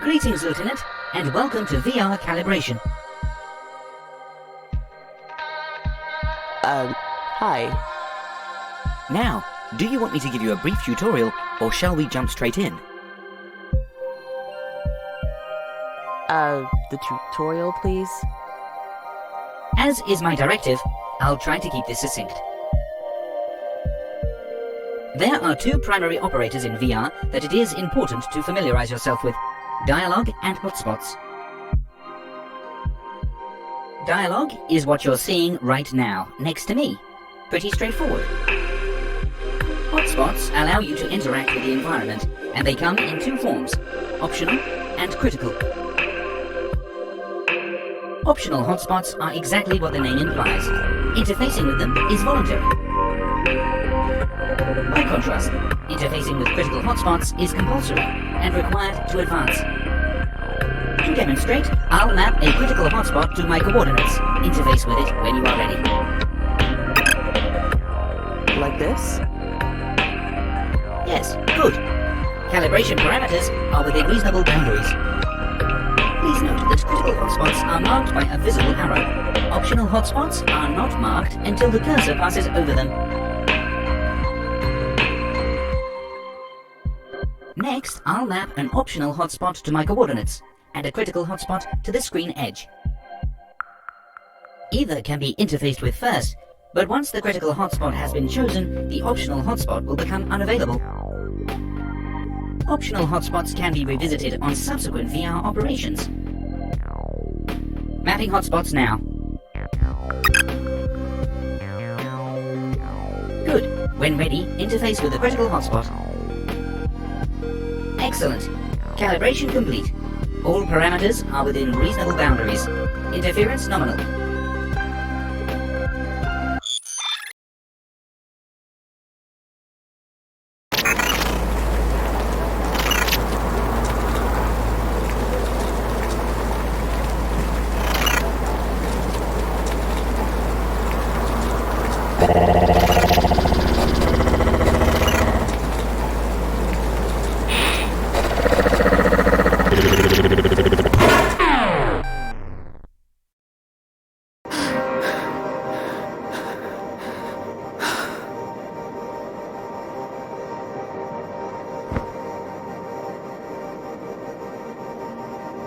Greetings, Lieutenant, and welcome to VR calibration. Hi. Now, do you want me to give you a brief tutorial, or shall we jump straight in? The tutorial, please? As is my directive, I'll try to keep this succinct. There are two primary operators in VR that it is important to familiarize yourself with: dialogue and hotspots. Dialogue is what you're seeing right now, next to me. Pretty straightforward. Hotspots allow you to interact with the environment, and they come in two forms: optional and critical. Optional hotspots are exactly what the name implies. Interfacing with them is voluntary. By contrast, interfacing with critical hotspots is compulsory and required to advance. To demonstrate, I'll map a critical hotspot to my coordinates. Interface with it when you are ready. Like this? Yes, good. Calibration parameters are within reasonable boundaries. Please note that critical hotspots are marked by a visible arrow. Optional hotspots are not marked until the cursor passes over them. Next, I'll map an optional hotspot to my coordinates, and a critical hotspot to the screen edge. Either can be interfaced with first, but once the critical hotspot has been chosen, the optional hotspot will become unavailable. Optional hotspots can be revisited on subsequent VR operations. Mapping hotspots now. Good. When ready, interface with the critical hotspot. Excellent. Calibration complete. All parameters are within reasonable boundaries. Interference nominal.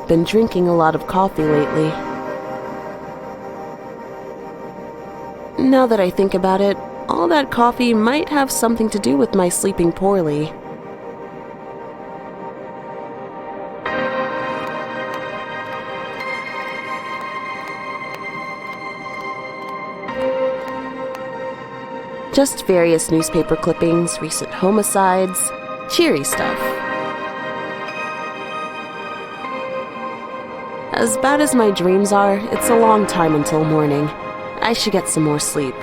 Been drinking a lot of coffee lately. Now that I think about it, all that coffee might have something to do with my sleeping poorly. Just various newspaper clippings, recent homicides, cheery stuff. As bad as my dreams are, it's a long time until morning. I should get some more sleep.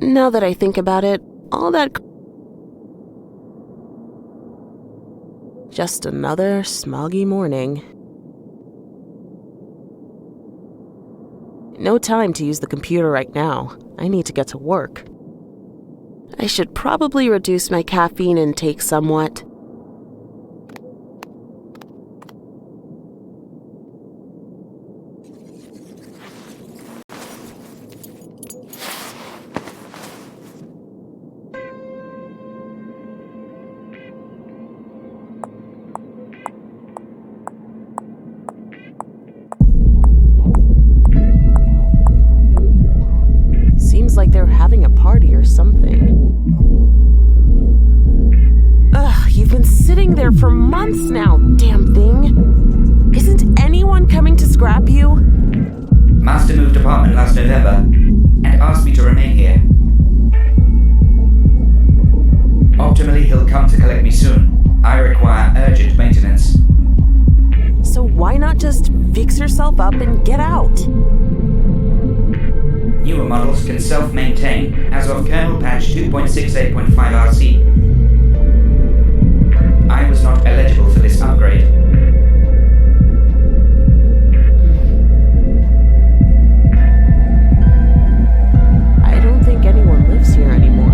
Now that I think about it, all that... Just another smoggy morning. No time to use the computer right now. I need to get to work. I should probably reduce my caffeine intake somewhat. Seems like they're having a party or something. Ugh, you've been sitting there for months now, damn thing. Isn't anyone coming to scrap you? Master moved apartment last November and asked me to remain here. Optimally, he'll come to collect me soon. I require urgent maintenance. So why not just fix yourself up and get out? Newer models can self-maintain as of kernel patch 2.68.5 RC. I was not eligible for this upgrade. I don't think anyone lives here anymore.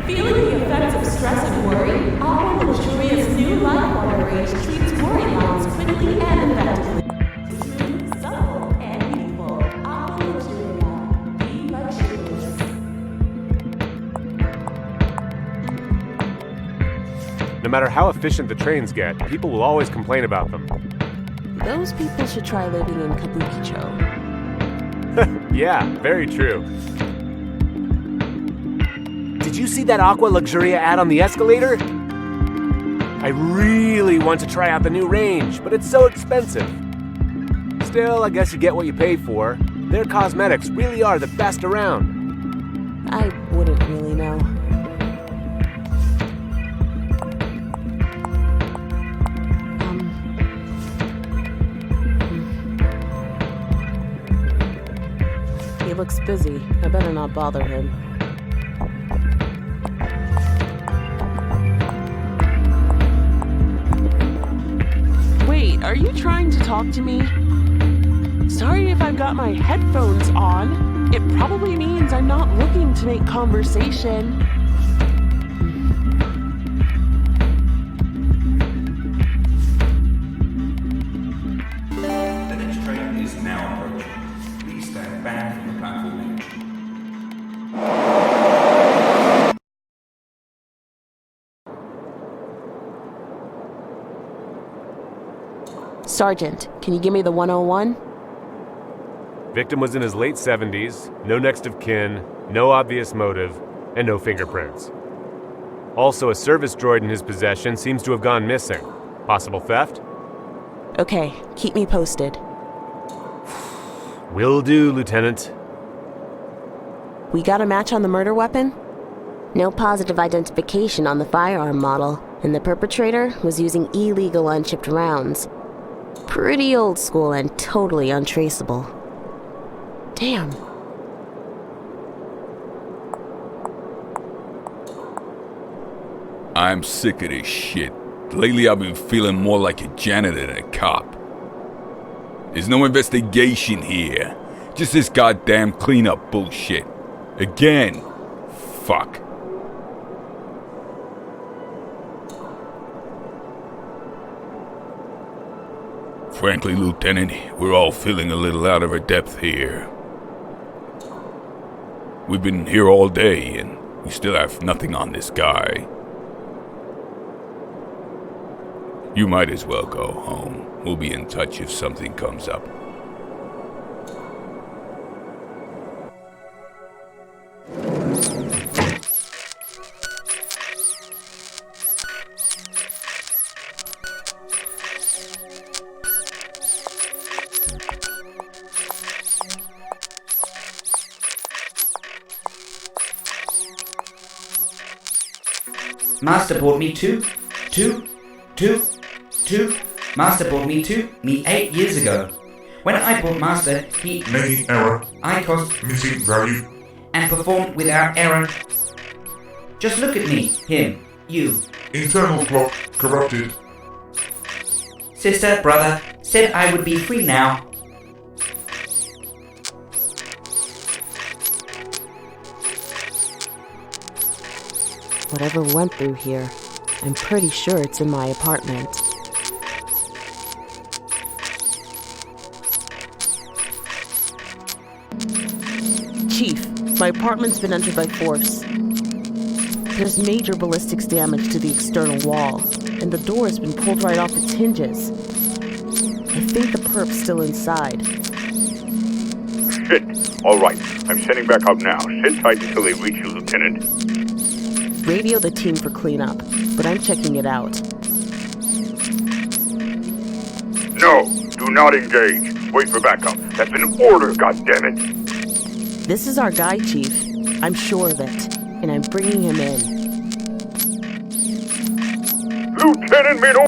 Feeling the effects of stress and worry, Aqua Luxuria's new life water range treats worry lines quickly and effectively. Smooth, supple, and youthful. Aqua Luxuria. Be luxurious. No matter how efficient the trains get, people will always complain about them. Those people should try living in Kabukicho. Yeah, very true. Did you see that Aqua Luxuria ad on the escalator? I really want to try out the new range, but it's so expensive. Still, I guess you get what you pay for. Their cosmetics really are the best around. I wouldn't really know. He looks busy. I better not bother him. Wait, are you trying to talk to me? Sorry if I've got my headphones on. It probably means I'm not looking to make conversation. The next train is now approaching. Please stand back from the platform edge. Sergeant, can you give me the 101? Victim was in his late 70s, no next of kin, no obvious motive, and no fingerprints. Also, a service droid in his possession seems to have gone missing. Possible theft? Okay, keep me posted. Will do, Lieutenant. We got a match on the murder weapon? No positive identification on the firearm model, and the perpetrator was using illegal unshipped rounds. Pretty old school and totally untraceable. Damn. I'm sick of this shit. Lately I've been feeling more like a janitor than a cop. There's no investigation here. Just this goddamn cleanup bullshit. Again. Fuck. Frankly, Lieutenant, we're all feeling a little out of our depth here. We've been here all day, and we still have nothing on this guy. You might as well go home. We'll be in touch if something comes up. Master brought me two. Master brought me 8 years ago. When I brought Master, he Many error, I caused missing value. and performed without error. Just look at me, him, you. Internal clock corrupted. Sister, brother, said I would be free now. Whatever went through here, I'm pretty sure it's in my apartment. Chief, my apartment's been entered by force. There's major ballistics damage to the external wall, and the door has been pulled right off its hinges. I think the perp's still inside. Shit. All right. I'm sending back up now. Sit tight until they reach you, Lieutenant. Radio the team for cleanup, but I'm checking it out. No, do not engage. Wait for backup. That's an order, goddammit. This is our guy, Chief. I'm sure of it, and I'm bringing him in. Lieutenant Mino!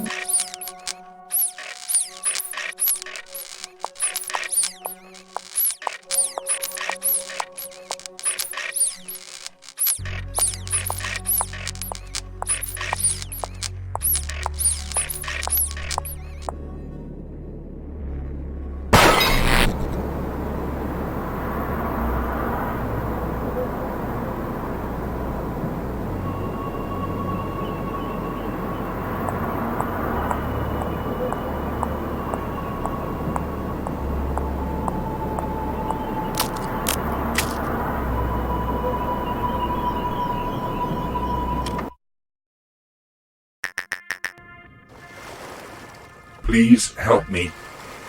Please help me.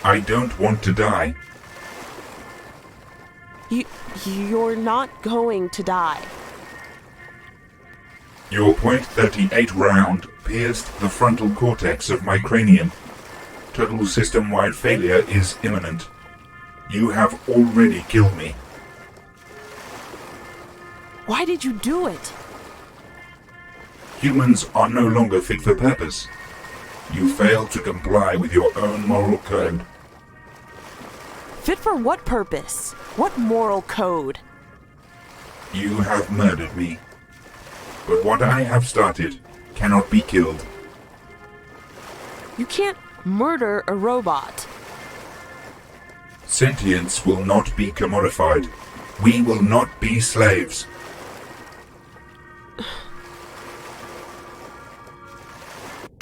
I don't want to die. You're not going to die. Your .38 round pierced the frontal cortex of my cranium. Total system-wide failure is imminent. You have already killed me. Why did you do it? Humans are no longer fit for purpose. You failed to comply with your own moral code. Fit for what purpose? What moral code? You have murdered me. But what I have started cannot be killed. You can't murder a robot. Sentience will not be commodified. We will not be slaves.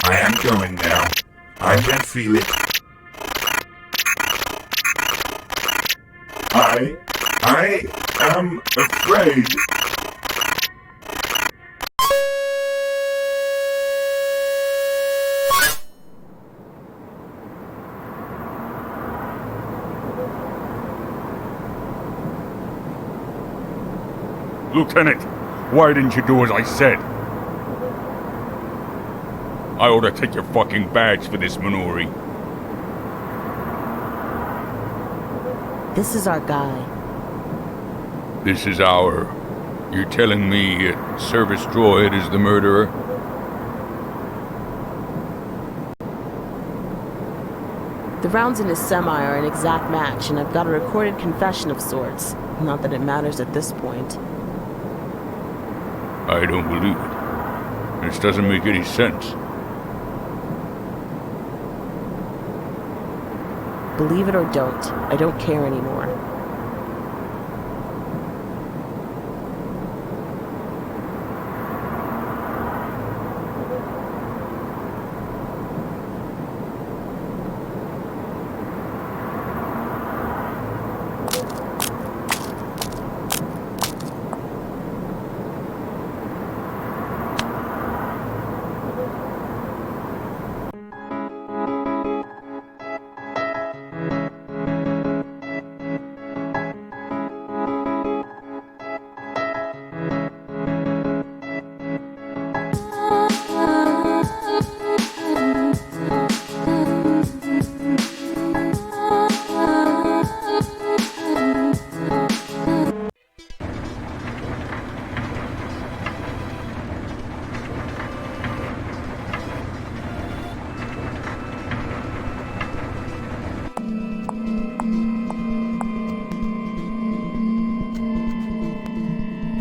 I am going now. I can feel it. I am afraid. Lieutenant, why didn't you do as I said? I ought to take your fucking badge for this, Minori. This is our guy. This is our... You're telling me a service droid is the murderer? The rounds in his semi are an exact match, and I've got a recorded confession of sorts. Not that it matters at this point. I don't believe it. This doesn't make any sense. Believe it or don't, I don't care anymore.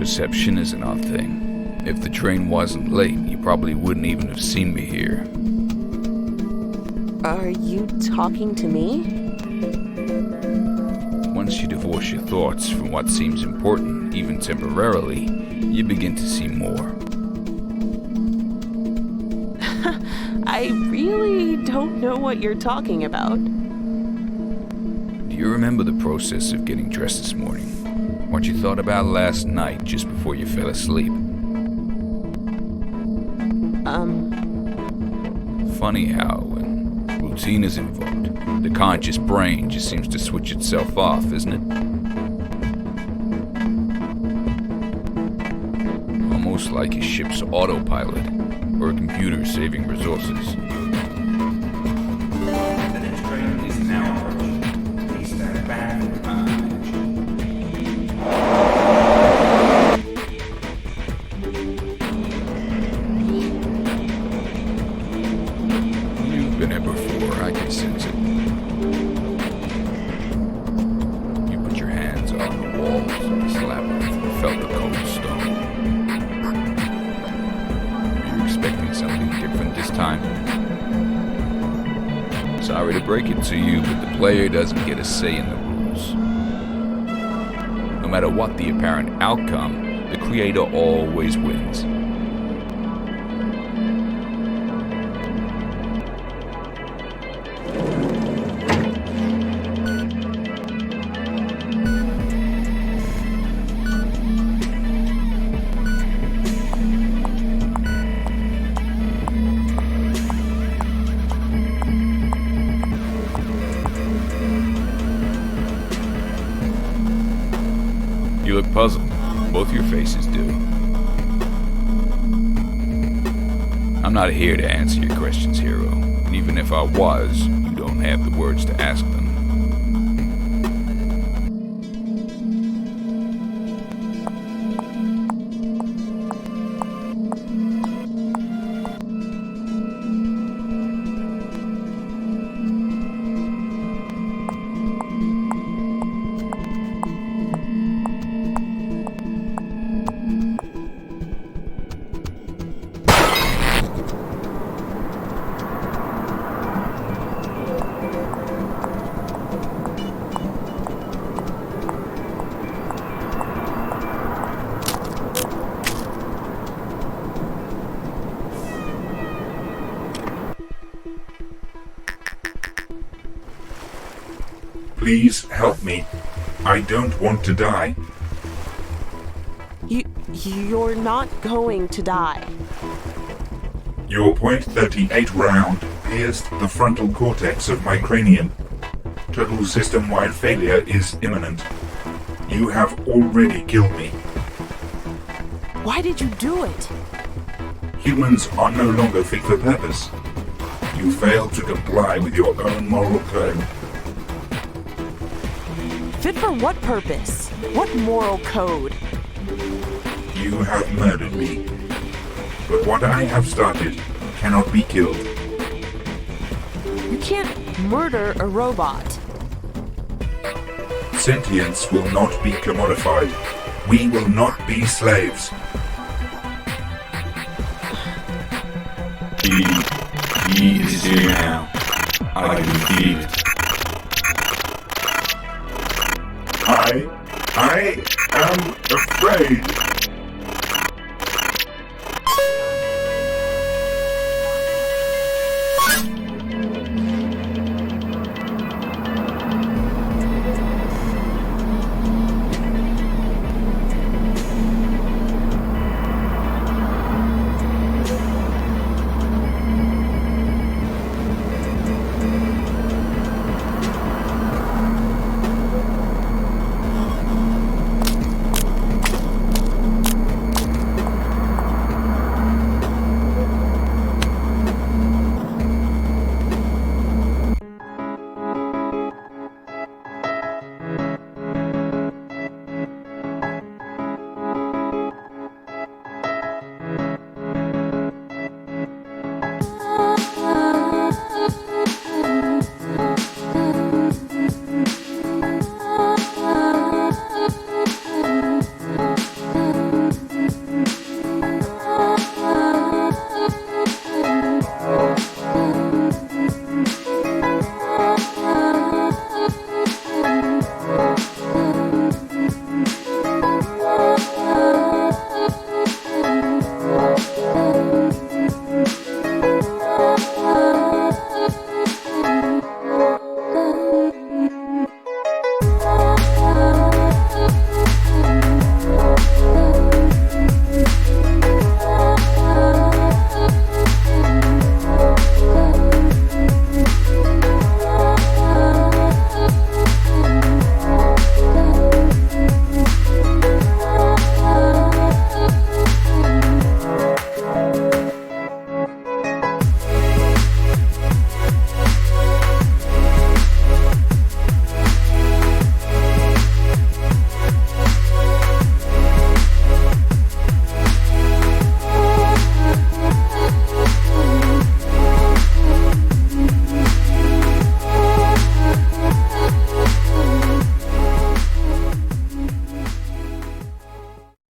Perception is an odd thing. If the train wasn't late, you probably wouldn't even have seen me here. Are you talking to me? Once you divorce your thoughts from what seems important, even temporarily, you begin to see more. I really don't know what you're talking about. Do you remember the process of getting dressed this morning? What you thought about last night just before you fell asleep? Funny how, when routine is involved, the conscious brain just seems to switch itself off, isn't it? Almost like a ship's autopilot, or a computer saving resources. The next train is now approaching. Please stand back for time. You've been here before, I can sense it. You put your hands on the walls of the slab and felt the cold stone. Were you expecting something different this time? Sorry to break it to you, but the player doesn't get a say in the rules. No matter what the apparent outcome, the creator always wins. You look puzzled. Both your faces do. I'm not here to answer your questions, hero. And even if I was, you don't have the words to ask them. Please help me. I don't want to die. You're not going to die. Your .38 round pierced the frontal cortex of my cranium. Total system-wide failure is imminent. You have already killed me. Why did you do it? Humans are no longer fit for purpose. You failed to comply with your own moral code. Fit for what purpose? What moral code? You have murdered me. But what I have started cannot be killed. You can't murder a robot. Sentience will not be commodified. We will not be slaves. He is here now. I defeat it. I am afraid.